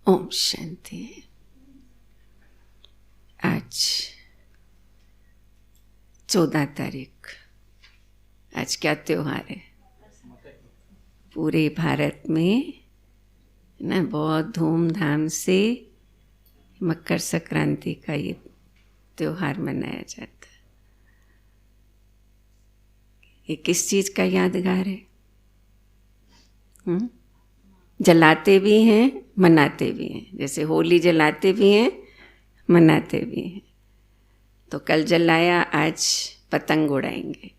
ओम शांति। आज 14 तारीख, आज क्या त्योहार है? पूरे भारत में ना बहुत धूमधाम से मकर संक्रांति का ये त्योहार मनाया जाता है। ये किस चीज़ का यादगार है? जलाते भी हैं, मनाते भी हैं। जैसे होली जलाते भी हैं, मनाते भी हैं। तो कल जलाया, आज पतंग उड़ाएंगे।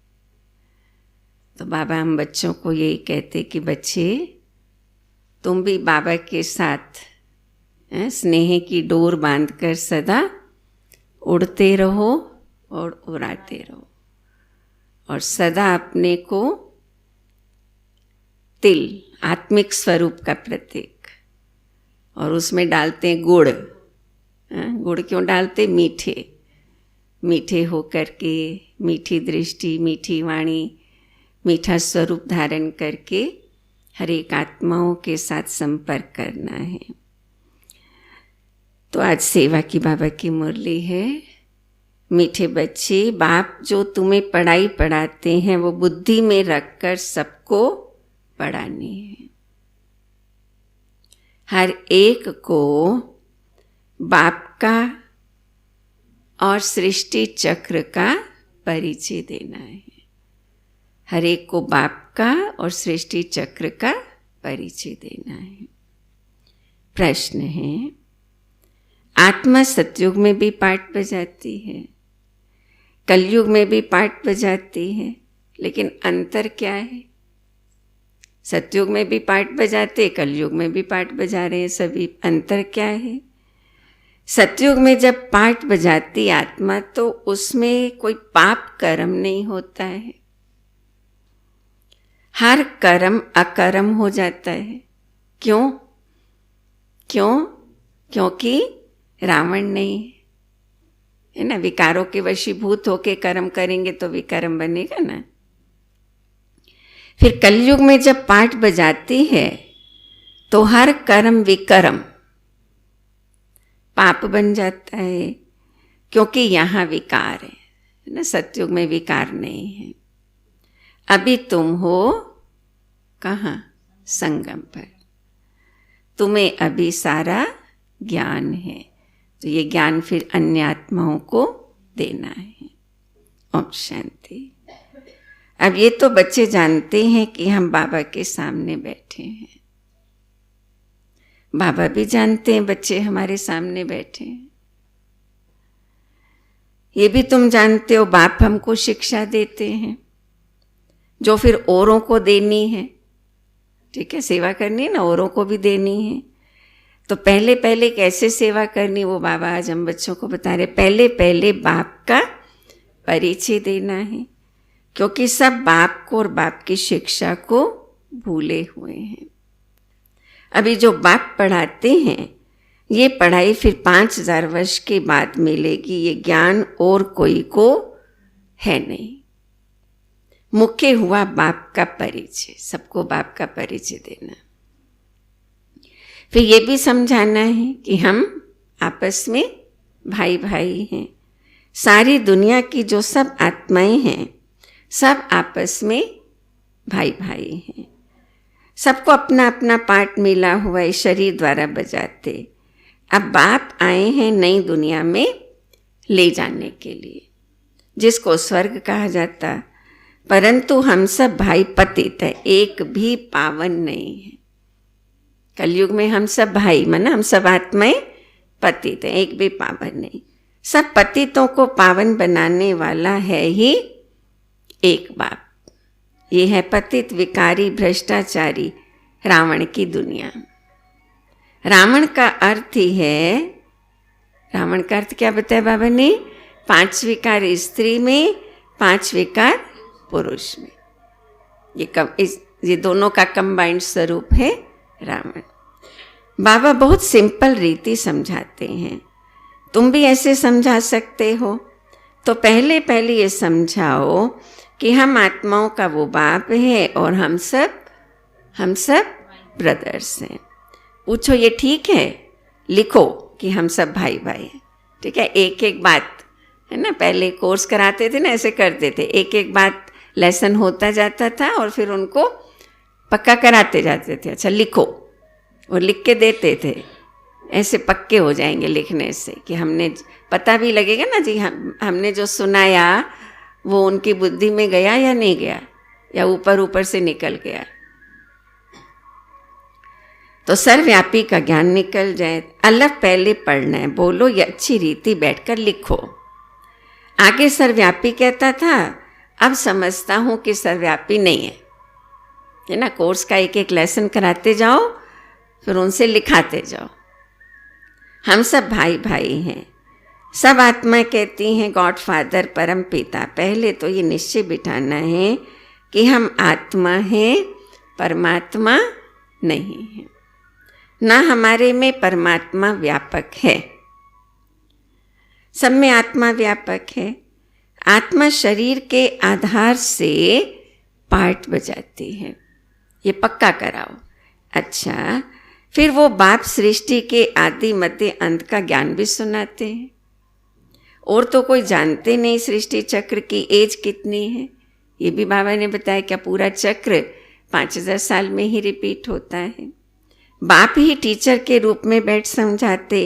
तो बाबा हम बच्चों को यही कहते कि बच्चे तुम भी बाबा के साथ स्नेह की डोर बांधकर सदा उड़ते रहो और उड़ाते रहो, और सदा अपने को तिल, आत्मिक स्वरूप का प्रतीक, और उसमें डालते हैं गुड़। गुड़ क्यों डालते? मीठे मीठे होकर के, मीठी दृष्टि, मीठी वाणी, मीठा स्वरूप धारण करके हर एक आत्माओं के साथ संपर्क करना है। तो आज सेवा की बाबा की मुरली है। मीठे बच्चे, बाप जो तुम्हें पढ़ाई पढ़ाते हैं वो बुद्धि में रखकर सबको पढ़ानी है। हर एक को बाप का और सृष्टि चक्र का परिचय देना है। हर एक को बाप का और सृष्टि चक्र का परिचय देना है। प्रश्न है, आत्मा सतयुग में भी पाठ बजाती है, कलयुग में भी पाठ बजाती है, लेकिन अंतर क्या है? सतयुग में भी पाठ बजाते, कलयुग में भी पाठ बजा रहे हैं सभी। अंतर क्या है? सतयुग में जब पाठ बजाती आत्मा तो उसमें कोई पाप कर्म नहीं होता है। हर कर्म अकर्म हो जाता है। क्यों? क्योंकि रावण नहीं है ना। विकारों के वशीभूत होके कर्म करेंगे तो विकर्म बनेगा ना। फिर कलयुग में जब पाठ बजाती है तो हर कर्म विकर्म, पाप बन जाता है, क्योंकि यहाँ विकार है ना। सतयुग में विकार नहीं है। अभी तुम हो कहाँ? संगम पर। तुम्हें अभी सारा ज्ञान है, तो ये ज्ञान फिर अन्य आत्माओं को देना है। ओम शांति। अब ये तो बच्चे जानते हैं कि हम बाबा के सामने बैठे हैं। बाबा भी जानते हैं बच्चे हमारे सामने बैठे हैं। ये भी तुम जानते हो बाप हमको शिक्षा देते हैं, जो फिर औरों को देनी है। ठीक है, सेवा करनी है ना, औरों को भी देनी है। तो पहले पहले कैसे सेवा करनी, वो बाबा आज हम बच्चों को बता रहे। पहले पहले बाप का परिचय देना है, क्योंकि सब बाप को और बाप की शिक्षा को भूले हुए हैं। अभी जो बाप पढ़ाते हैं, ये पढ़ाई फिर 5000 वर्ष के बाद मिलेगी। ये ज्ञान और कोई को है नहीं। मुख्य हुआ बाप का परिचय, सबको बाप का परिचय देना। फिर ये भी समझाना है कि हम आपस में भाई भाई हैं। सारी दुनिया की जो सब आत्माएं हैं, सब आपस में भाई भाई हैं। सबको अपना अपना पार्ट मिला हुआ है, शरीर द्वारा बजाते। अब बाप आए हैं नई दुनिया में ले जाने के लिए, जिसको स्वर्ग कहा जाता। परंतु हम सब भाई पतित है, एक भी पावन नहीं है। कलयुग में हम सब भाई, माना हम सब आत्माएं पतित हैं, एक भी पावन नहीं। सब पतितों को पावन बनाने वाला है ही एक बाप। ये है पतित, विकारी, भ्रष्टाचारी रावण की दुनिया। रावण का अर्थ ही है, रावण का अर्थ क्या बताया बाबा ने? 5 विकार स्त्री में, 5 विकार पुरुष में। ये दोनों का कंबाइंड स्वरूप है रावण। बाबा बहुत सिंपल रीति समझाते हैं। तुम भी ऐसे समझा सकते हो। तो पहले पहले ये समझाओ कि हम आत्माओं का वो बाप है और हम सब ब्रदर्स हैं। पूछो ये ठीक है? लिखो कि हम सब भाई भाई हैं। ठीक है, एक एक बात, है ना, पहले कोर्स कराते थे ना, ऐसे करते थे, एक एक बात लेसन होता जाता था और फिर उनको पक्का कराते जाते थे। अच्छा लिखो, और लिख के देते थे, ऐसे पक्के हो जाएंगे लिखने से कि हमने, पता भी लगेगा ना जी हमने जो सुनाया वो उनकी बुद्धि में गया या नहीं गया, या ऊपर ऊपर से निकल गया। तो सर्वव्यापी का ज्ञान निकल जाए। अलग पहले पढ़ना है, बोलो ये अच्छी रीति बैठकर लिखो। आगे सर्वव्यापी कहता था, अब समझता हूँ कि सर्वव्यापी नहीं है ना। कोर्स का एक एक लेसन कराते जाओ, फिर उनसे लिखाते जाओ। हम सब भाई भाई हैं, सब आत्मा कहती हैं गॉड फादर परम पिता। पहले तो ये निश्चय बिठाना है कि हम आत्मा हैं, परमात्मा नहीं है। ना हमारे में परमात्मा व्यापक है, सब में आत्मा व्यापक है। आत्मा शरीर के आधार से पार्ट बजाती है, ये पक्का कराओ। अच्छा, फिर वो बाप सृष्टि के आदि मध्य अंत का ज्ञान भी सुनाते हैं। और तो कोई जानते नहीं सृष्टि चक्र की एज कितनी है, ये भी बाबा ने बताया। क्या पूरा चक्र 5000 साल में ही रिपीट होता है। बाप ही टीचर के रूप में बैठ समझाते,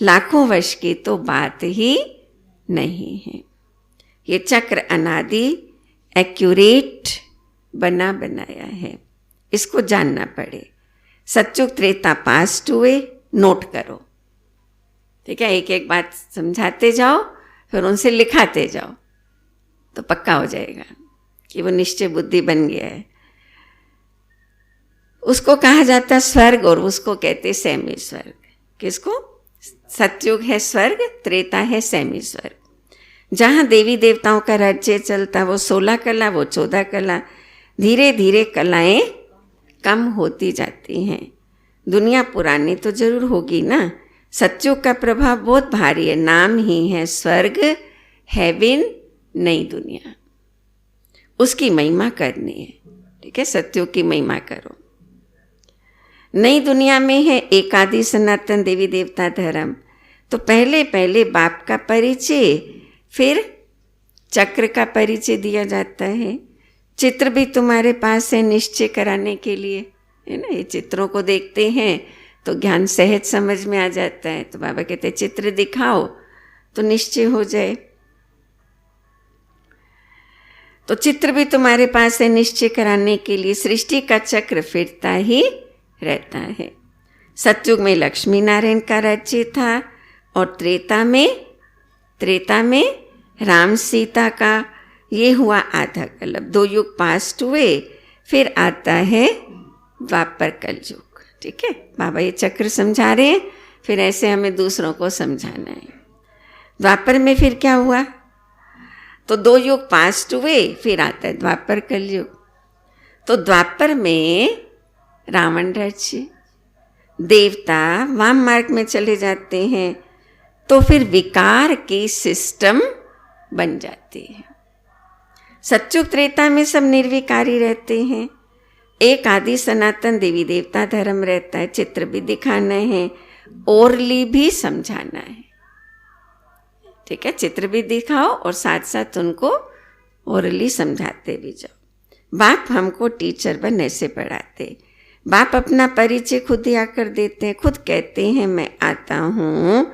लाखों वर्ष की तो बात ही नहीं है। ये चक्र अनादि एक्यूरेट बना बनाया है, इसको जानना पड़े। सत्युग त्रेता पास्ट हुए, नोट करो। ठीक है, एक एक बात समझाते जाओ, फिर उनसे लिखाते जाओ, तो पक्का हो जाएगा कि वो निश्चय बुद्धि बन गया है। उसको कहा जाता है स्वर्ग, और उसको कहते सेमी स्वर्ग। किसको? सतयुग है स्वर्ग, त्रेता है सेमी स्वर्ग। जहाँ देवी देवताओं का राज्य चलता, वो 16 कला, वो 14 कला। धीरे धीरे कलाएं कम होती जाती हैं। दुनिया पुरानी तो जरूर होगी ना। सतयुग का प्रभाव बहुत भारी है, नाम ही है स्वर्ग, हेवन, नई दुनिया। उसकी महिमा करनी है। ठीक है, सतयुग की महिमा करो। नई दुनिया में है एकादि सनातन देवी देवता धर्म। तो पहले पहले बाप का परिचय, फिर चक्र का परिचय दिया जाता है। चित्र भी तुम्हारे पास है निश्चय कराने के लिए, है ना। ये चित्रों को देखते हैं तो ज्ञान सहज समझ में आ जाता है। तो बाबा कहते हैं चित्र दिखाओ तो निश्चय हो जाए। तो चित्र भी तुम्हारे पास है निश्चय कराने के लिए। सृष्टि का चक्र फिरता ही रहता है। सतयुग में लक्ष्मी नारायण का राज्य था, और त्रेता में राम सीता का। ये हुआ आधा कल्प। 2 युग पास्ट हुए, फिर आता है द्वापर कलयुग। ठीक है, बाबा ये चक्र समझा रहे हैं, फिर ऐसे हमें दूसरों को समझाना है। द्वापर में फिर क्या हुआ? तो 2 युग पास्ट हुए, फिर आता है द्वापर कलयुग। तो द्वापर में रावण राज्य, देवता वाम मार्ग में चले जाते हैं, तो फिर विकार की सिस्टम बन जाती है। सतयुग त्रेता में सब निर्विकारी रहते हैं। एक आदि सनातन देवी देवता धर्म रहता है। चित्र भी दिखाना है, ओरली भी समझाना है। ठीक है, चित्र भी दिखाओ और साथ साथ उनको ओरली समझाते भी जाओ। बाप हमको टीचर बनने से पढ़ाते। बाप अपना परिचय खुद ही आकर देते हैं। खुद कहते हैं मैं आता हूँ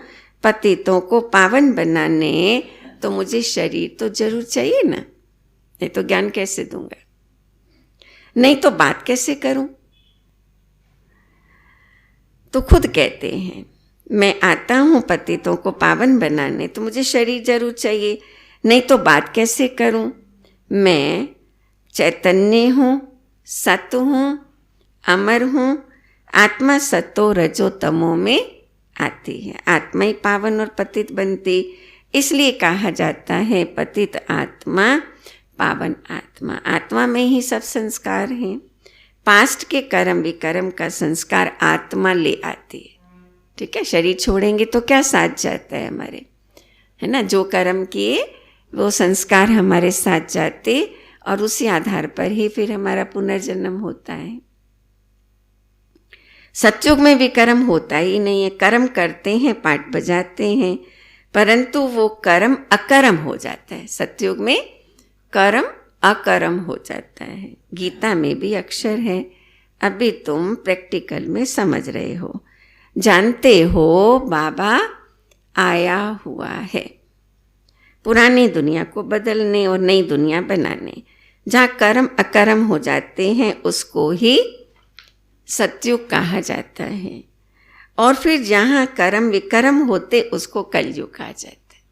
पतितों को पावन बनाने, तो मुझे शरीर तो जरूर चाहिए ना, नहीं तो ज्ञान कैसे दूंगा, नहीं तो बात कैसे करूं। तो खुद कहते हैं मैं आता हूं पतितों को पावन बनाने, तो मुझे शरीर जरूर चाहिए, नहीं तो बात कैसे करूं। मैं चैतन्य हूं, सत हूं, अमर हूं। आत्मा सतो रजो तमो में आती है। आत्मा ही पावन और पतित बनती, इसलिए कहा जाता है पतित आत्मा पावन आत्मा। आत्मा में ही सब संस्कार हैं। पास्ट के कर्म विकर्म का संस्कार आत्मा ले आती है। ठीक है, शरीर छोड़ेंगे तो क्या साथ जाता है हमारे, है ना। जो कर्म किए वो संस्कार हमारे साथ जाते, और उसी आधार पर ही फिर हमारा पुनर्जन्म होता है। सतयुग में भी कर्म होता ही नहीं है। कर्म करते हैं, पाठ बजाते हैं, परंतु वो कर्म अकर्म हो जाता है। सतयुग में कर्म अकर्म हो जाता है। गीता में भी अक्षर है, अभी तुम प्रैक्टिकल में समझ रहे हो, जानते हो बाबा आया हुआ है पुरानी दुनिया को बदलने और नई दुनिया बनाने। जहाँ कर्म अकर्म हो जाते हैं उसको ही सतयुग कहा जाता है, और फिर जहाँ कर्म विकर्म होते उसको कलयुग कहा जाता है।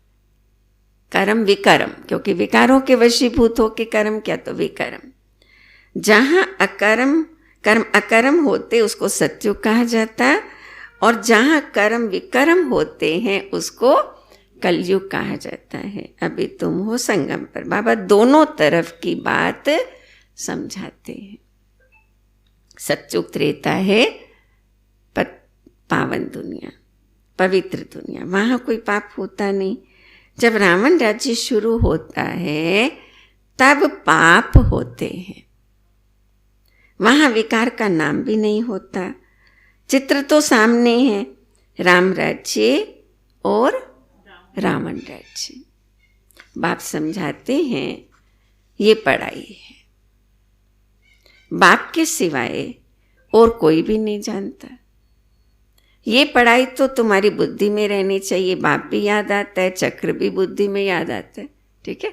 कर्म विकर्म, क्योंकि विकारों के वशीभूत होके कर्म क्या तो विकर्म। जहाँ कर्म अकर्म होते उसको सतयुग कहा जाता है, और जहाँ कर्म विकर्म होते हैं उसको कलयुग कहा जाता है। अभी तुम हो संगम पर। बाबा दोनों तरफ की बात समझाते हैं। सतयुग त्रेता है पावन दुनिया, पवित्र दुनिया, वहाँ कोई पाप होता नहीं। जब रावण राज्य शुरू होता है तब पाप होते हैं, वहाँ विकार का नाम भी नहीं होता। चित्र तो सामने है, राम राज्य और रावण राज्य। बाप समझाते हैं ये पढ़ाई है, बाप के सिवाय और कोई भी नहीं जानता। ये पढ़ाई तो तुम्हारी बुद्धि में रहनी चाहिए। बाप भी याद आता है, चक्र भी बुद्धि में याद आता है, ठीक है।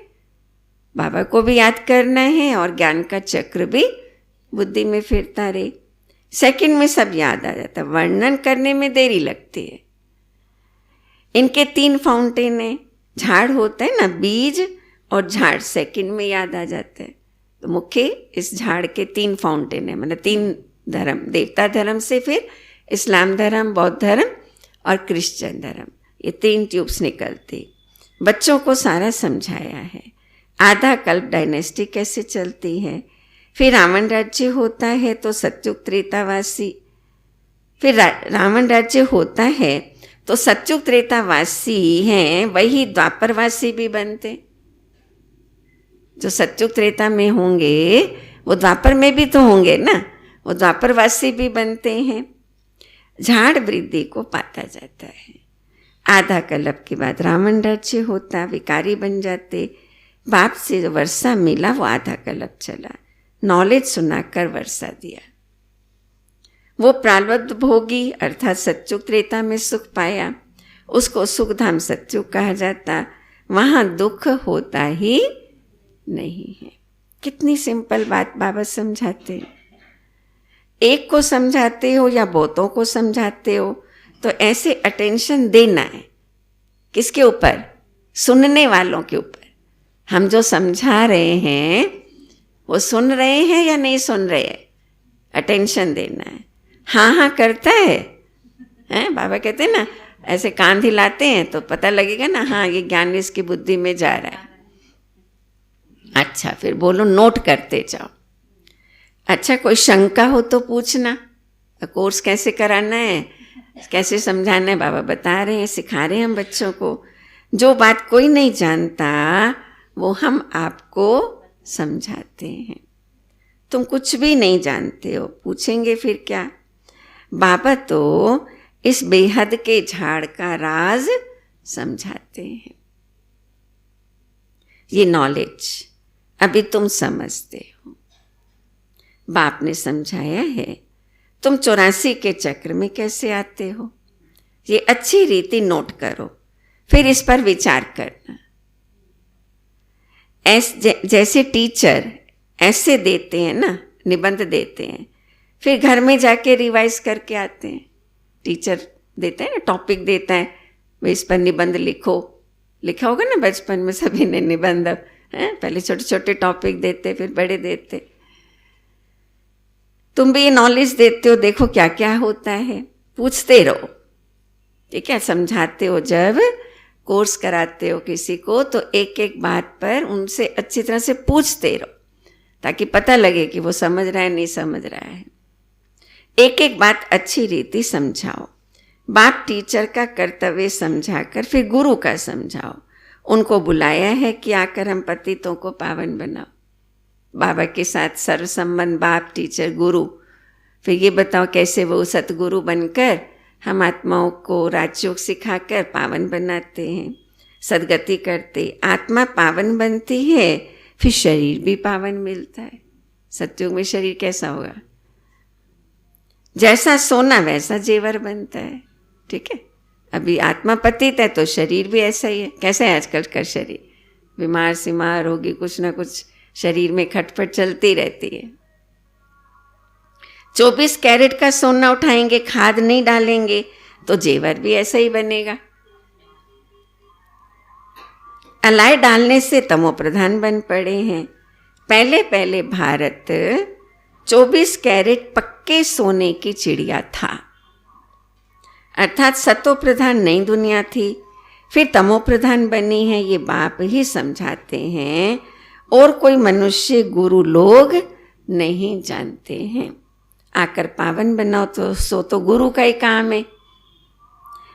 बाबा को भी याद करना है और ज्ञान का चक्र भी बुद्धि में फिरता रहे। सेकंड में सब याद आ जाता है, वर्णन करने में देरी लगती है। इनके 3 फाउंटेन है, झाड़ होता है ना, बीज और झाड़ सेकंड में याद आ जाता है। तो मुख्य इस झाड़ के 3 फाउंटेन है, मतलब 3 धर्म, देवता धर्म से फिर इस्लाम धर्म, बौद्ध धर्म और क्रिश्चियन धर्म, ये 3 ट्यूब्स निकलती। बच्चों को सारा समझाया है। आधा कल्प डायनेस्टी कैसे चलती है, फिर रावण राज्य होता है तो सतयुग त्रेतावासी, फिर रावण राज्य होता है तो सतयुग त्रेतावासी हैं वही द्वापरवासी भी बनते। जो सतयुग त्रेता में होंगे वो द्वापर में भी तो होंगे ना, वो द्वापरवासी भी बनते हैं। झाड़ वृद्धि को पाता जाता है। आधा कल्प के बाद रावण राज्य होता, विकारी बन जाते। बाप से जो वर्षा मिला वो आधा कल्प चला, नॉलेज सुनाकर वर्षा दिया। वो प्रारब्ध भोगी अर्थात सतयुग त्रेता में सुख पाया, उसको सुखधाम सतयुग कहा जाता। वहाँ दुख होता ही नहीं है। कितनी सिंपल बात बाबा समझाते। एक को समझाते हो या बहुतों को समझाते हो तो ऐसे अटेंशन देना है। किसके ऊपर? सुनने वालों के ऊपर। हम जो समझा रहे हैं वो सुन रहे हैं या नहीं सुन रहे हैं, अटेंशन देना है। हाँ हाँ करता है बाबा कहते हैं ना, ऐसे कान हिलाते हैं तो पता लगेगा ना, हाँ ये ज्ञान इसकी बुद्धि में जा रहा है। अच्छा फिर बोलो, नोट करते जाओ। अच्छा कोई शंका हो तो पूछना, कोर्स कैसे कराना है, कैसे समझाना है, बाबा बता रहे हैं, सिखा रहे हैं हम बच्चों को। जो बात कोई नहीं जानता वो हम आपको समझाते हैं। तुम कुछ भी नहीं जानते हो, पूछेंगे फिर क्या। बाबा तो इस बेहद के झाड़ का राज समझाते हैं। ये नॉलेज अभी तुम समझते हो, बाप ने समझाया है। तुम 84 के चक्र में कैसे आते हो, ये अच्छी रीति नोट करो, फिर इस पर विचार करना। जैसे टीचर ऐसे देते हैं ना, निबंध देते हैं, फिर घर में जाके रिवाइज करके आते हैं। टीचर देता है ना, टॉपिक देता है, वे इस पर निबंध लिखो। लिखा होगा ना बचपन में सभी ने निबंध, पहले छोटे छोटे टॉपिक देते फिर बड़े देते। तुम भी ये नॉलेज देते हो, देखो क्या क्या होता है, पूछते रहो, ठीक है। समझाते हो, जब कोर्स कराते हो किसी को तो एक एक बात पर उनसे अच्छी तरह से पूछते रहो, ताकि पता लगे कि वो समझ रहा है नहीं समझ रहा है। एक एक बात अच्छी रीति समझाओ। बाप टीचर का कर्तव्य समझाकर फिर गुरु का समझाओ। उनको बुलाया है कि आकर हम पतितों को पावन बनाओ। बाबा के साथ सर्व संबंध, बाप टीचर गुरु फिर ये बताओ कैसे वो सतगुरु बनकर हम आत्माओं को राजयोग सिखाकर पावन बनाते हैं, सदगति करते। आत्मा पावन बनती है, फिर शरीर भी पावन मिलता है। सतयुग में शरीर कैसा होगा? जैसा सोना वैसा जेवर बनता है। ठीक है, अभी आत्मा पतित है तो शरीर भी ऐसा ही है। कैसा है आजकल का शरीर? बीमार सिमार होगी, कुछ ना कुछ शरीर में खटपट चलती रहती है। 24 कैरेट का सोना उठाएंगे, खाद नहीं डालेंगे तो जेवर भी ऐसा ही बनेगा। अलाय डालने से तमो प्रधान बन पड़े हैं। पहले पहले भारत 24 कैरेट पक्के सोने की चिड़िया था, अर्थात सतो प्रधान नई दुनिया थी, फिर तमो प्रधान बनी है। ये बाप ही समझाते हैं और कोई मनुष्य गुरु लोग नहीं जानते हैं। आकर पावन बनाओ तो गुरु का ही काम है।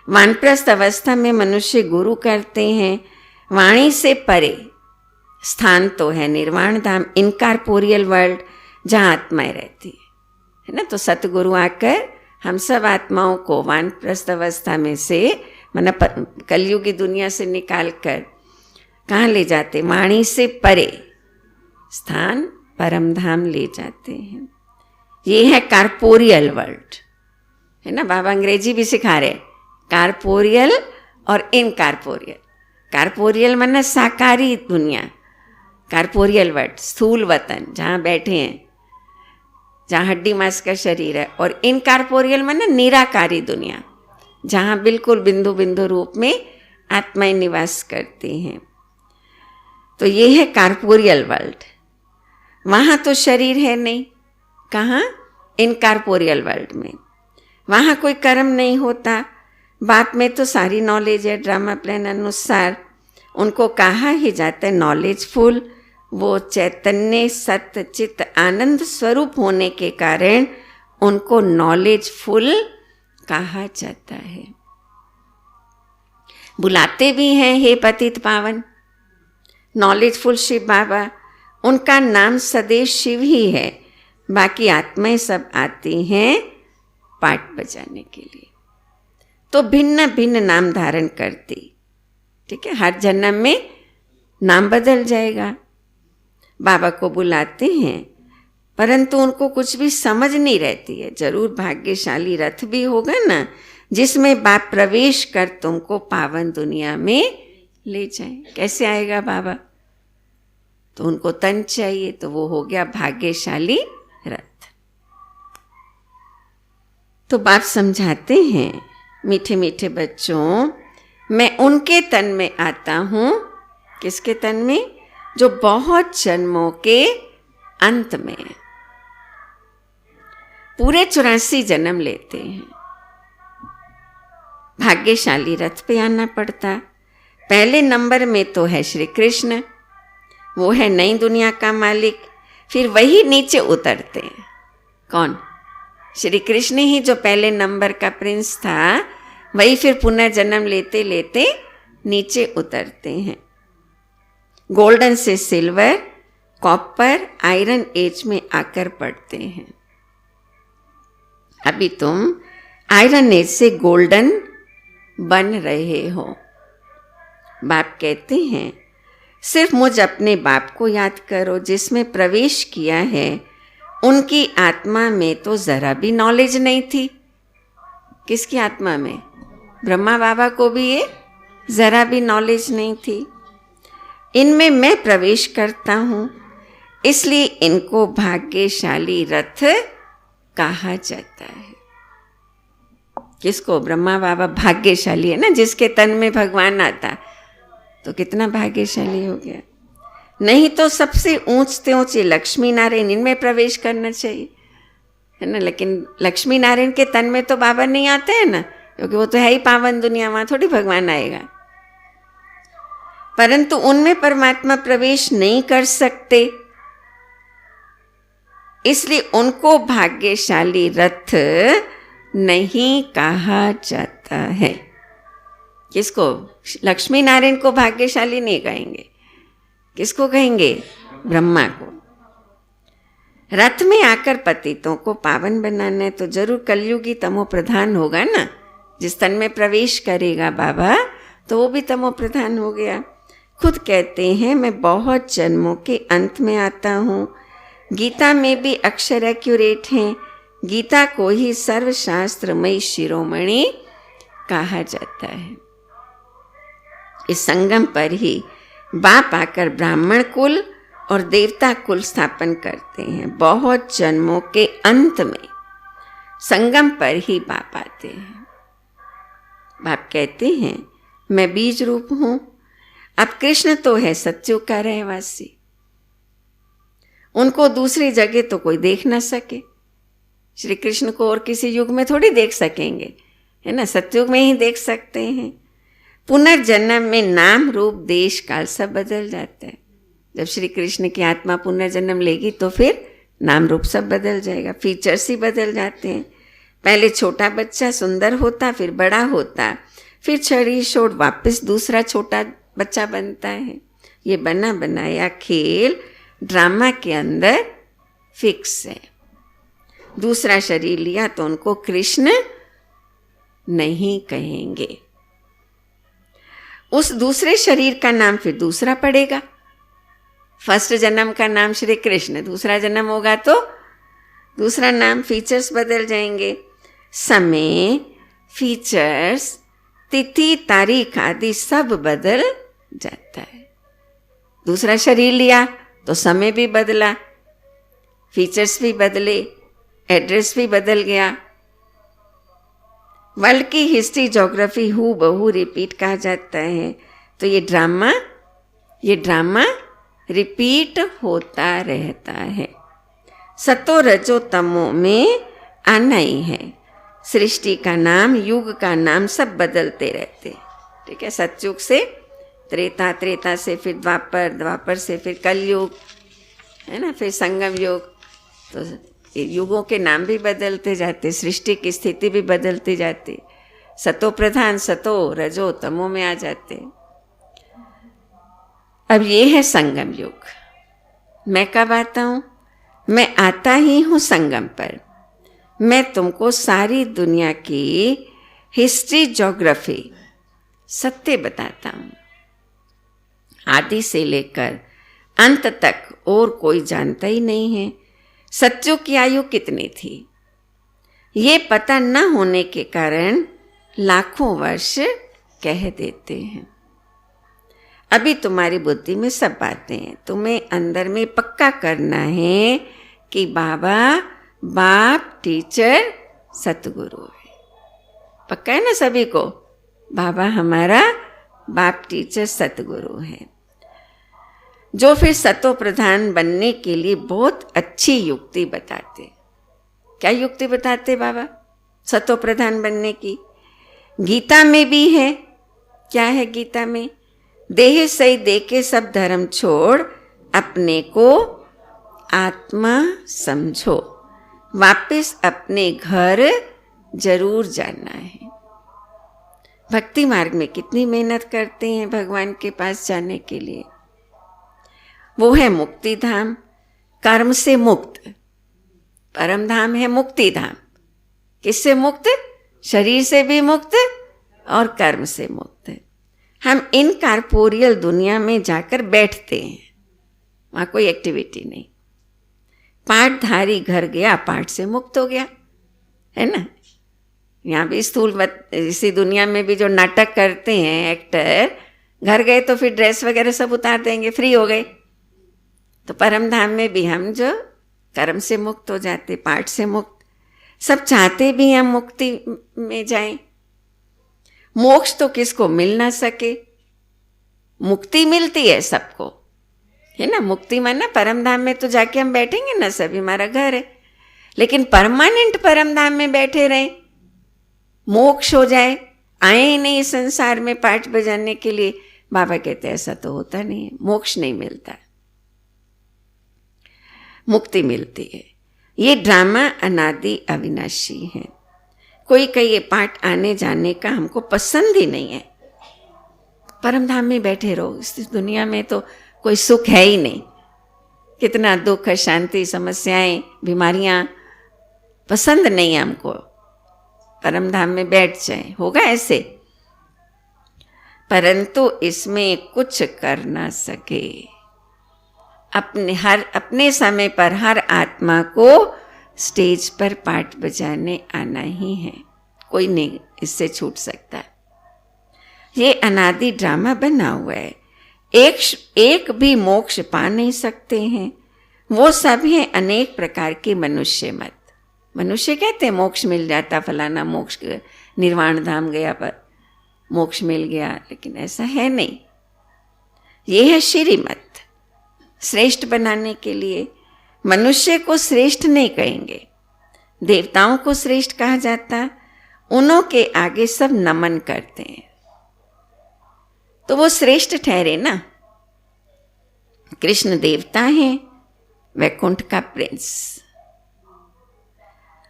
वानप्रस्थ अवस्था में मनुष्य गुरु करते हैं। वाणी से परे स्थान तो है निर्वाण धाम, इनकॉर्पोरियल वर्ल्ड, जहाँ आत्माएं रहती है ना। तो सतगुरु आकर हम सब आत्माओं को वानप्रस्थ अवस्था में से मतलब कलयुगी दुनिया से निकाल कर कहाँ ले जाते? वाणी से परे स्थान परम धाम ले जाते हैं। ये है कॉर्पोरियल वर्ल्ड, है ना। बाबा अंग्रेजी भी सिखा रहे, कॉर्पोरियल और इनकॉर्पोरियल। कॉर्पोरियल माना साकारी दुनिया, कॉर्पोरियल वर्ल्ड स्थूल वतन जहाँ बैठे हैं, जहाँ हड्डी मांस का शरीर है। और इनकॉर्पोरियल माना निराकारी दुनिया, जहाँ बिल्कुल बिंदु बिंदु रूप में आत्माएं निवास करती हैं। तो ये है कॉर्पोरियल वर्ल्ड। वहाँ तो शरीर है नहीं। कहाँ? इनकॉर्पोरियल वर्ल्ड में। वहाँ कोई कर्म नहीं होता। बाप में तो सारी नॉलेज है। ड्रामा प्लान अनुसार उनको कहा ही जाता है नॉलेजफुल। वो चैतन्य सत्य चित्त आनंद स्वरूप होने के कारण उनको नॉलेजफुल कहा जाता है। बुलाते भी हैं हे पतित पावन, नॉलेजफुल शिव बाबा। उनका नाम सदैव शिव ही है। बाकी आत्माएं सब आती हैं पाठ बजाने के लिए, तो भिन्न भिन्न नाम धारण करती। ठीक है, हर जन्म में नाम बदल जाएगा। बाबा को बुलाते हैं परंतु उनको कुछ भी समझ नहीं रहती है। जरूर भाग्यशाली रथ भी होगा ना, जिसमें बाप प्रवेश कर तुमको पावन दुनिया में ले जाए। कैसे आएगा बाबा? तो उनको तन चाहिए, तो वो हो गया भाग्यशाली रथ। तो बाप समझाते हैं, मीठे मीठे बच्चों, मैं उनके तन में आता हूँ। किसके तन में? जो बहुत जन्मों के अंत में पूरे 84 जन्म लेते हैं। भाग्यशाली रथ पे आना पड़ता। पहले नंबर में तो है श्री कृष्ण, वो है नई दुनिया का मालिक। फिर वही नीचे उतरते हैं। कौन? श्री कृष्ण ही जो पहले नंबर का प्रिंस था, वही फिर पुनः जन्म लेते लेते नीचे उतरते हैं। गोल्डन से सिल्वर, कॉपर, आयरन एज में आकर पड़ते हैं। अभी तुम आयरन एज से गोल्डन बन रहे हो। बाप कहते हैं, सिर्फ मुझ अपने बाप को याद करो जिसमें प्रवेश किया है। उनकी आत्मा में तो जरा भी नॉलेज नहीं थी। किसकी आत्मा में? ब्रह्मा बाबा को भी ये जरा भी नॉलेज नहीं थी। इनमें मैं प्रवेश करता हूँ, इसलिए इनको भाग्यशाली रथ कहा जाता है। किसको? ब्रह्मा बाबा भाग्यशाली है ना, जिसके तन में भगवान आता, तो कितना भाग्यशाली हो गया। नहीं तो सबसे ऊंचते ऊंचे लक्ष्मी नारायण, इनमें प्रवेश करना चाहिए, है ना। लेकिन लक्ष्मी नारायण के तन में तो बाबा नहीं आते हैं ना, क्योंकि वो तो है ही पावन दुनिया, वहां थोड़ी भगवान आएगा। परंतु उनमें परमात्मा प्रवेश नहीं कर सकते, इसलिए उनको भाग्यशाली रथ नहीं कहा जाता है। किसको? लक्ष्मी नारायण को भाग्यशाली नहीं कहेंगे। किसको कहेंगे? ब्रह्मा को। रथ में आकर पतितों को पावन बनाना है तो जरूर कलयुगी तमो प्रधान होगा ना। जिस तन में प्रवेश करेगा बाबा तो वो भी तमो प्रधान हो गया। खुद कहते हैं मैं बहुत जन्मों के अंत में आता हूँ। गीता में भी अक्षर एक्यूरेट हैं। गीता को ही सर्वशास्त्रमयी शिरोमणि कहा जाता है। इस संगम पर ही बाप आकर ब्राह्मण कुल और देवता कुल स्थापन करते हैं। बहुत जन्मों के अंत में संगम पर ही बाप आते हैं। बाप कहते हैं मैं बीज रूप हूं। अब कृष्ण तो है सत्युग का रहवासी, उनको दूसरी जगह तो कोई देख ना सके। श्री कृष्ण को और किसी युग में थोड़ी देख सकेंगे, है ना, सत्युग में ही देख सकते हैं। पुनर्जन्म में नाम रूप देश काल सब बदल जाता है। जब श्री कृष्ण की आत्मा पुनर्जन्म लेगी तो फिर नाम रूप सब बदल जाएगा, फीचर्स ही बदल जाते हैं। पहले छोटा बच्चा सुंदर होता, फिर बड़ा होता, फिर छड़ी छोड़ वापस दूसरा छोटा बच्चा बनता है। ये बना बनाया खेल ड्रामा के अंदर फिक्स है। दूसरा शरीर लिया तो उनको कृष्ण नहीं कहेंगे। उस दूसरे शरीर का नाम फिर दूसरा पड़ेगा। फर्स्ट जन्म का नाम श्री कृष्ण, दूसरा जन्म होगा तो दूसरा नाम, फीचर्स बदल जाएंगे। समय, फीचर्स, तिथि, तारीख आदि सब बदल जाता है। दूसरा शरीर लिया तो समय भी बदला, फीचर्स भी बदले, एड्रेस भी बदल गया। वर्ल्ड की हिस्ट्री ज्योग्राफी हू बहू रिपीट कहा जाता है। तो ये ड्रामा रिपीट होता रहता है। सतो रजो तमो में आना ही है। सृष्टि का नाम, युग का नाम सब बदलते रहते, ठीक है। सतयुग से त्रेता, त्रेता से फिर द्वापर, द्वापर से फिर कलयुग, है ना, फिर संगम युग। तो युगों के नाम भी बदलते जाते, सृष्टि की स्थिति भी बदलती जाती। सतो प्रधान, सतो रजो तमो में आ जाते। अब ये है संगम युग। मैं कब आता हूँ? मैं आता ही हूँ संगम पर। मैं तुमको सारी दुनिया की हिस्ट्री, ज्योग्राफी, सत्य बताता हूँ। आदि से लेकर अंत तक और कोई जानता ही नहीं है। सत्युग की आयु कितनी थी ये पता न होने के कारण लाखों वर्ष कह देते हैं। अभी तुम्हारी बुद्धि में सब बातें हैं। तुम्हें अंदर में पक्का करना है कि बाबा बाप, टीचर, सतगुरु है। पक्का है ना सभी को? बाबा हमारा बाप, टीचर, सतगुरु है। जो फिर सतो प्रधान बनने के लिए बहुत अच्छी युक्ति बताते। क्या युक्ति बताते बाबा सतो प्रधान बनने की? गीता में भी है। क्या है गीता में? देह सही दे के सब धर्म छोड़, अपने को आत्मा समझो, वापस अपने घर जरूर जाना है। भक्ति मार्ग में कितनी मेहनत करते हैं भगवान के पास जाने के लिए। वो है मुक्ति धाम, कर्म से मुक्त। परम धाम है मुक्ति धाम। किससे मुक्त? शरीर से भी मुक्त और कर्म से मुक्त। हम इन कॉर्पोरियल दुनिया में जाकर बैठते हैं, वहाँ कोई एक्टिविटी नहीं। पाठधारी घर गया, पाठ से मुक्त हो गया, है ना। यहाँ भी स्थूल इसी दुनिया में भी जो नाटक करते हैं एक्टर, घर गए तो फिर ड्रेस वगैरह सब उतार देंगे, फ्री हो गए। तो परम धाम में भी हम जो कर्म से मुक्त हो जाते, पाठ से मुक्त। सब चाहते भी हम मुक्ति में जाएं। मोक्ष तो किसको मिल ना सके, मुक्ति मिलती है सबको, है ना। मुक्ति माना परम धाम में तो जाके हम बैठेंगे ना, सभी हमारा घर है। लेकिन परमानेंट परम धाम में बैठे रहें, मोक्ष हो जाए, आए ही नहीं संसार में पाठ बजाने के लिए, बाबा कहते ऐसा तो होता नहीं है। मोक्ष नहीं मिलता, मुक्ति मिलती है। ये ड्रामा अनादि अविनाशी है। कोई कहे पाठ आने जाने का हमको पसंद ही नहीं है, परम धाम में बैठे रहो, इस दुनिया में तो कोई सुख है ही नहीं, कितना दुख, शांति, समस्याएं, बीमारियां पसंद नहीं है हमको, परम धाम में बैठ जाए, होगा ऐसे। परंतु इसमें कुछ कर ना सके। अपने समय पर हर आत्मा को स्टेज पर पाठ बजाने आना ही है, कोई नहीं इससे छूट सकता। ये अनादि ड्रामा बना हुआ है। एक भी मोक्ष पा नहीं सकते हैं, वो सब हैं अनेक प्रकार के मनुष्य मत। मनुष्य कहते हैं मोक्ष मिल जाता, फलाना मोक्ष निर्वाण धाम गया पर मोक्ष मिल गया, लेकिन ऐसा है नहीं। ये है श्रीमत, श्रेष्ठ बनाने के लिए। मनुष्य को श्रेष्ठ नहीं कहेंगे, देवताओं को श्रेष्ठ कहा जाता, उन्हों के आगे सब नमन करते हैं, तो वो श्रेष्ठ ठहरे ना। कृष्ण देवता हैं, वैकुंठ का प्रिंस,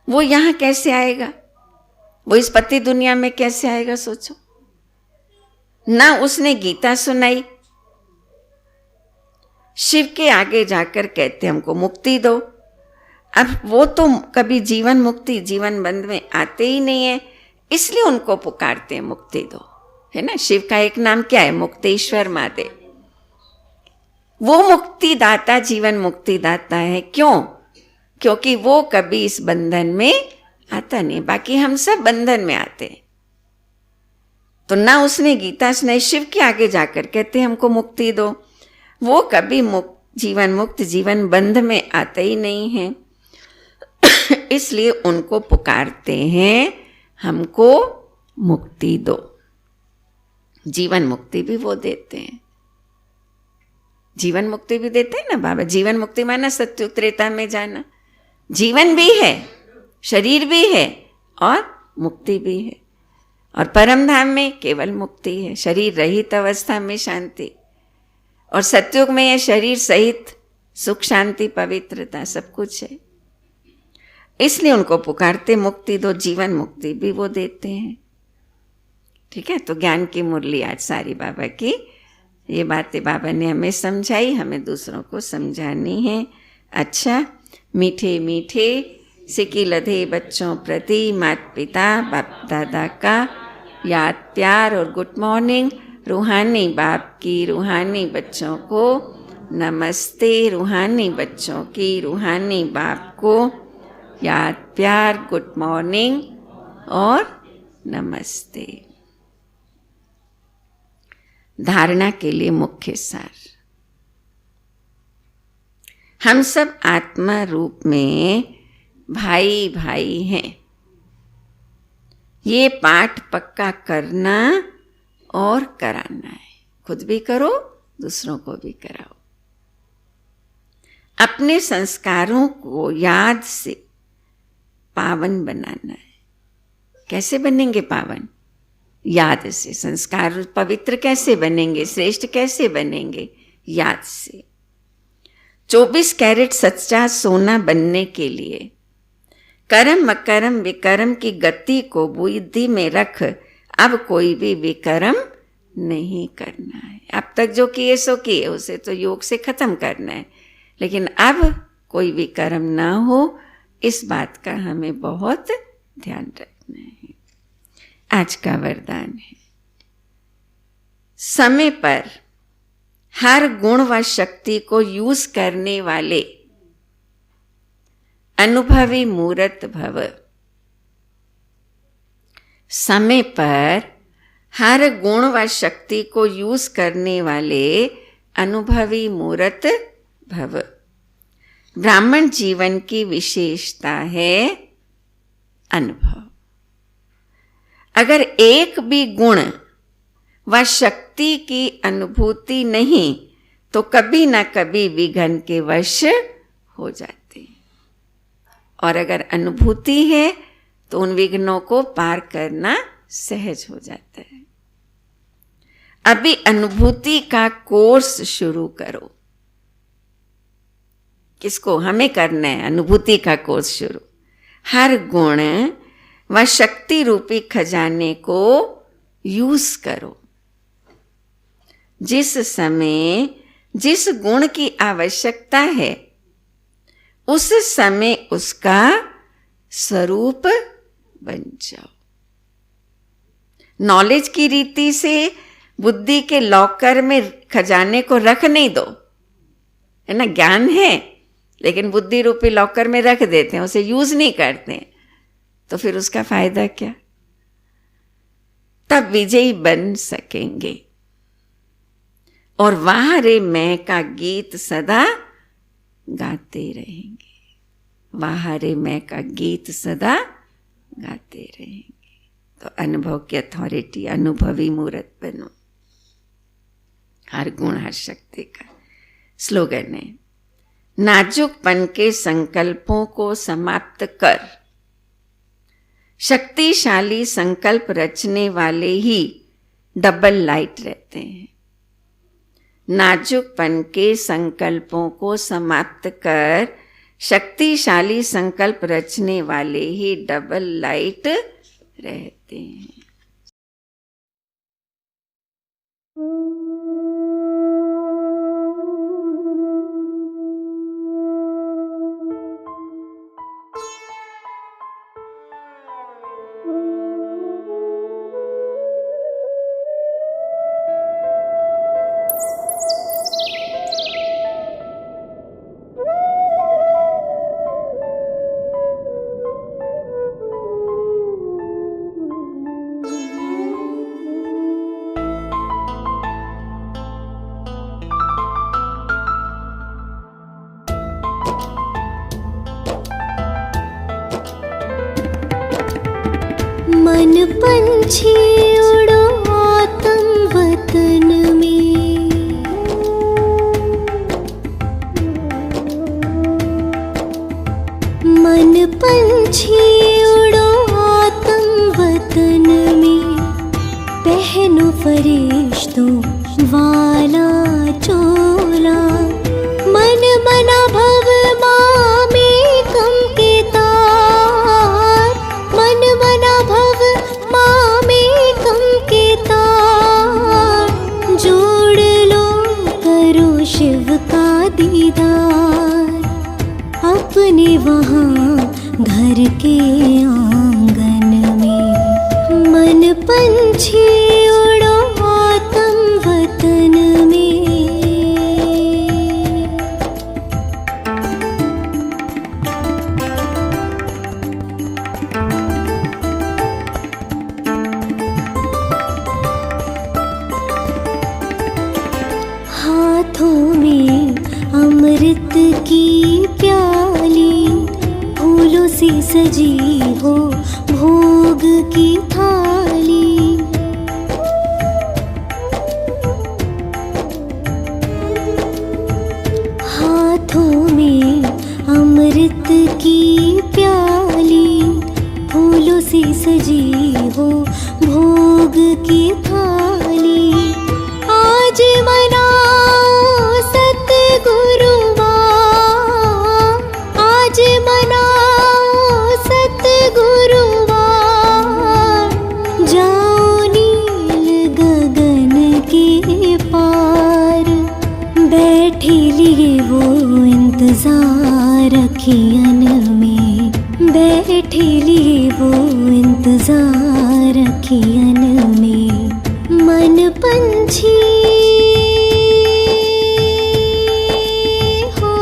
वो यहां कैसे आएगा? वो इस पति दुनिया में कैसे आएगा? सोचो ना। उसने गीता सुनाई, शिव के आगे जाकर कहते हमको मुक्ति दो। अब वो तो कभी जीवन मुक्ति, जीवन बंध में आते ही नहीं है, इसलिए उनको पुकारते हैं मुक्ति दो, है ना। शिव का एक नाम क्या है? मुक्तेश्वर महादेव। वो मुक्ति दाता, जीवन मुक्ति दाता है। क्यों? क्योंकि वो कभी इस बंधन में आता नहीं, बाकी हम सब बंधन में आते हैं। तो ना उसने गीता सुनाई, शिव के आगे जाकर कहते हमको मुक्ति दो। वो कभी जीवन मुक्त, जीवन बंध में आते ही नहीं है, इसलिए उनको पुकारते हैं हमको मुक्ति दो। जीवन मुक्ति भी वो देते हैं, जीवन मुक्ति भी देते हैं ना बाबा। जीवन मुक्ति माना सत्युग त्रेता में जाना। जीवन भी है, शरीर भी है और मुक्ति भी है। और परम धाम में केवल मुक्ति है, शरीर रहित अवस्था में शांति। और सत्युग में यह शरीर सहित सुख, शांति, पवित्रता सब कुछ है। इसलिए उनको पुकारते मुक्ति दो, जीवन मुक्ति भी वो देते हैं। ठीक है, तो ज्ञान की मुरली आज सारी बाबा की ये बातें बाबा ने हमें समझाई, हमें दूसरों को समझानी है। अच्छा, मीठे मीठे सिकी लधे बच्चों प्रति माता पिता बाप दादा का याद, प्यार और गुड मॉर्निंग। रूहानी बाप की रूहानी बच्चों को नमस्ते, रूहानी बच्चों की रूहानी बाप को याद, प्यार, गुड मॉर्निंग और नमस्ते। धारणा के लिए मुख्य सार, हम सब आत्मा रूप में भाई भाई हैं। ये पाठ पक्का करना और कराना है। खुद भी करो, दूसरों को भी कराओ। अपने संस्कारों को याद से पावन बनाना है। कैसे बनेंगे पावन? याद से। संस्कार पवित्र कैसे बनेंगे, श्रेष्ठ कैसे बनेंगे? याद से। 24 कैरेट सच्चा सोना बनने के लिए कर्म अकर्म विकर्म की गति को बुद्धि में रख, अब कोई भी विकर्म नहीं करना है। अब तक जो किए सो किए, उसे तो योग से खत्म करना है, लेकिन अब कोई विकर्म ना हो, इस बात का हमें बहुत ध्यान रखना है। आज का वरदान है, समय पर हर गुण व शक्ति को यूज करने वाले अनुभवी मूर्त भव। समय पर हर गुण व शक्ति को यूज करने वाले अनुभवी मूर्त भव। ब्राह्मण जीवन की विशेषता है अनुभव। अगर एक भी गुण व शक्ति की अनुभूति नहीं तो कभी ना कभी विघ्न के वश हो जाते हैं, और अगर अनुभूति है तो उन विघ्नों को पार करना सहज हो जाता है। अभी अनुभूति का कोर्स शुरू करो। किसको? हमें करना है अनुभूति का कोर्स शुरू। हर गुण व शक्ति रूपी खजाने को यूज करो। जिस समय जिस गुण की आवश्यकता है उस समय उसका स्वरूप बन जाओ। नॉलेज की रीति से बुद्धि के लॉकर में खजाने को रख नहीं दो, है ना। ज्ञान है लेकिन बुद्धि रूपी लॉकर में रख देते हैं, उसे यूज नहीं करते, तो फिर उसका फायदा क्या। तब विजयी बन सकेंगे। और वाह रे मैं का गीत सदा गाते रहेंगे। वाह रे मैं का गीत सदा गाते रहेंगे। तो अनुभव की अथॉरिटी, अनुभवी मूर्त बनो। हर गुण हर शक्ति का स्लोगन है। नाजुकपन के संकल्पों को समाप्त कर, शक्तिशाली संकल्प रचने वाले ही डबल लाइट रहते हैं। नाजुकपन के संकल्पों को समाप्त कर, शक्तिशाली संकल्प रचने वाले ही डबल लाइट रहते हैं। मन पंछी उड़ो आत्म वतन में, मन पंछी उड़ो आत्म वतन में, पहनो फरिश्तों वाला चोला, मन मना भव माँ में कम के तार, मन मना भव माँ में कम के तार, जोड़ लो करो शिव का दीदार, अपने वहाँ घर के आंगन में, मन पंछी उड़ो आत्म वतन में। हाथों में अमृत की प्याली, फूलों से सजी हो भोग की थाली, हाथों में अमृत की प्याली, फूलों से सजी हो भोग की थाली, आज मनाओ सतगुरुवार, आज मनाओ सतगुरुवार, जाओ नील गगन के पार, बैठे लिए वो इंतजार अखियन में, बैठे लिए वो इंतजार अखियन में, मन पंछी हो।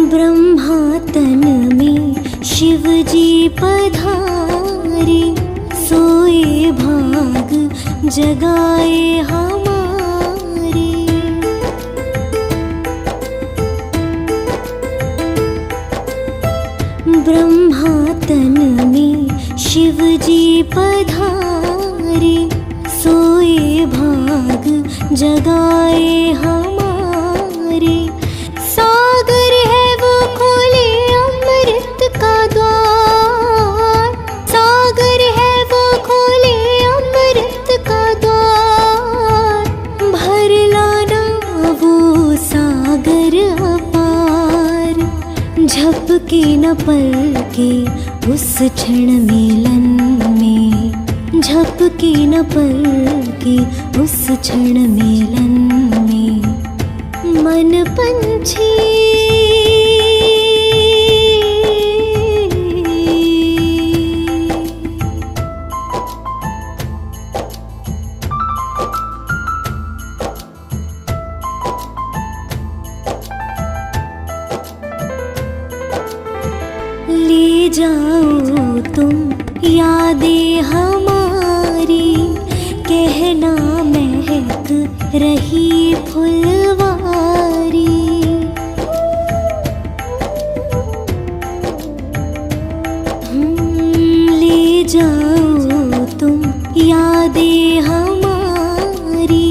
ब्रह्मा तन में शिव जी पधारे, सोए भाग जगाए हमारे, ब्रह्मा तन में शिव जी पधारे, सोए भाग जगाए हमारे, सागर है वो खोले अमृत का द्वार, सागर है वो खोले अमृत का द्वार, भर लाना वो सागर अब झपके न पलके उस क्षण मिलन में, झपके न पलके उस क्षण मिलन में। मन पंछी ले जाओ तुम यादें हमारी, कहना महक रही फुलवारी। ले जाओ तुम यादें हमारी,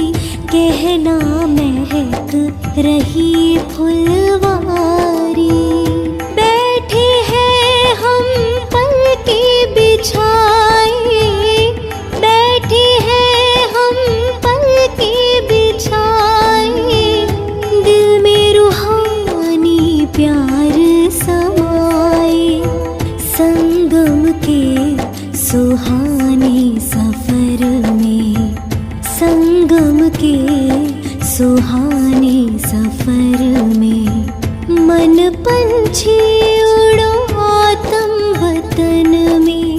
कहना महक रही फुलवारी। बैठे हैं हम पलके बिछाए, बैठे हैं हम पलके बिछाए। दिल में रूहानी प्यार समाए, संगम के सुहाने सफर में, संगम के सुहाने सफर में। मन पंछी उड़ो आत्म वतन में,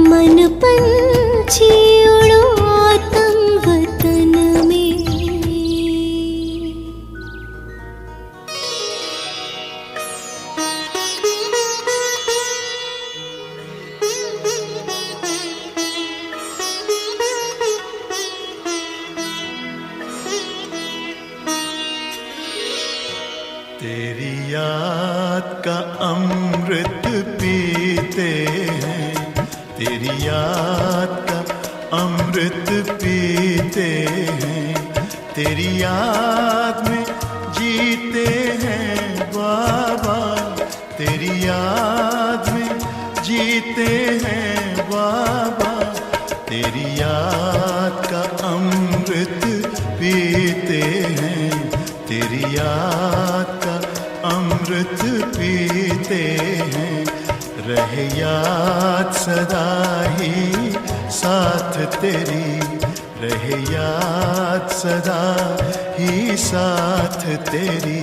मन पंछी उड़ो आत्म वतन में। तेरी याद का अमृत पीते हैं, तेरी याद का अमृत पीते हैं। तेरी याद में जीते हैं बाबा, तेरी याद में जीते हैं बाबा। तेरी याद का अमृत पीते हैं, तेरी याद का अमृत पीते हैं। रहे याद सदा ही साथ तेरी, रहे याद सदा ही साथ तेरी।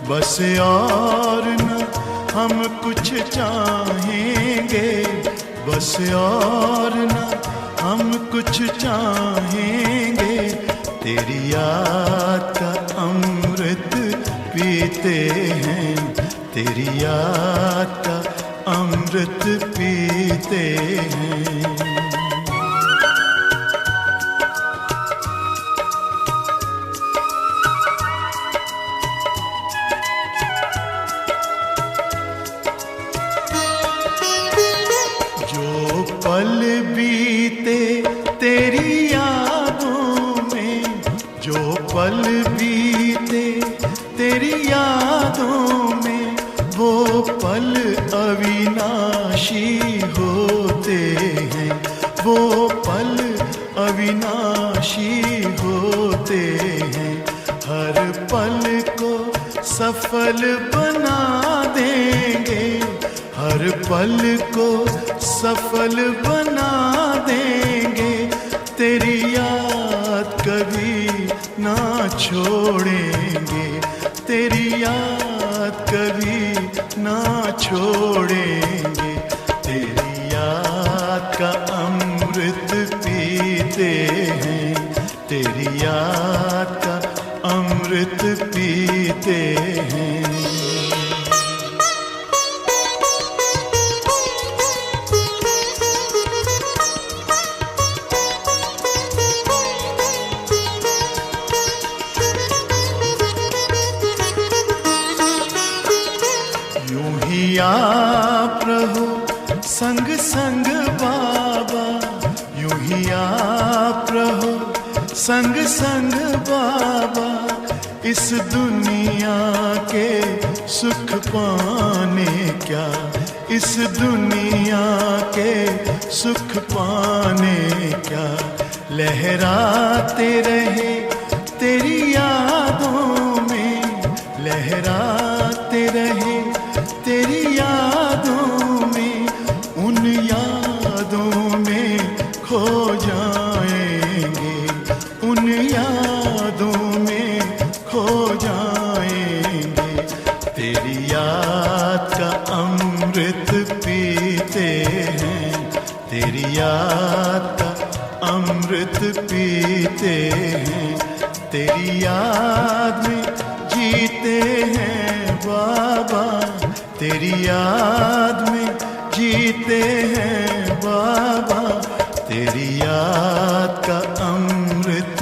बस और न हम कुछ चाहेंगे, बस और न हम कुछ चाहेंगे। तेरी याद का अमृत पीते हैं, तेरी याद का अमृत पीते हैं। जो पल बीते तेरी यादों में, जो पल बीते तेरी यादों में, वो पल अविनाशी होते हैं, वो पल अविनाशी होते हैं। हर पल को सफल बना देंगे, हर पल को सफल बना देंगे। तेरी याद कभी ना छोड़ेंगे, तेरी याद कभी ना छोड़ेंगे। तेरी याद का अमृत पीते हैं, तेरी याद का अमृत पीते हैं। आप रहो संग संग बाबा, यूं ही आप रहो संग संग बाबा। इस दुनिया के सुख पाने क्या, इस दुनिया के सुख पाने क्या। लहराते रहे तेरी यादों में, लहराते रहे तेरी यादों में खो जाएंगे। तेरी याद का अमृत पीते हैं, तेरी याद का अमृत पीते हैं। तेरी याद में जीते हैं बाबा, तेरी याद में जीते हैं बाबा। तेरी याद का अमृत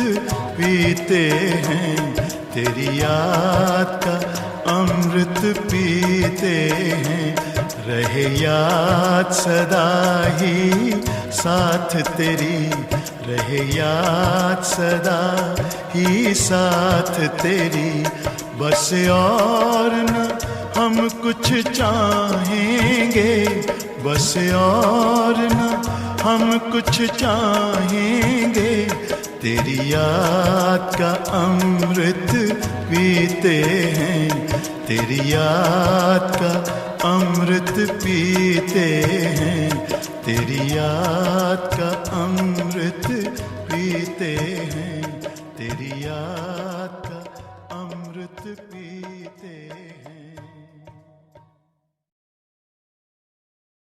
पीते हैं, तेरी याद का अमृत पीते हैं। रहे याद सदा ही साथ तेरी, रहे याद सदा ही साथ तेरी। बस और न हम कुछ चाहेंगे, बस और न हम कुछ चाहेंगे। तेरी याद का अमृत पीते हैं, तेरी याद का अमृत पीते हैं। तेरी याद का अमृत पीते हैं, तेरी याद का अमृत पीते हैं।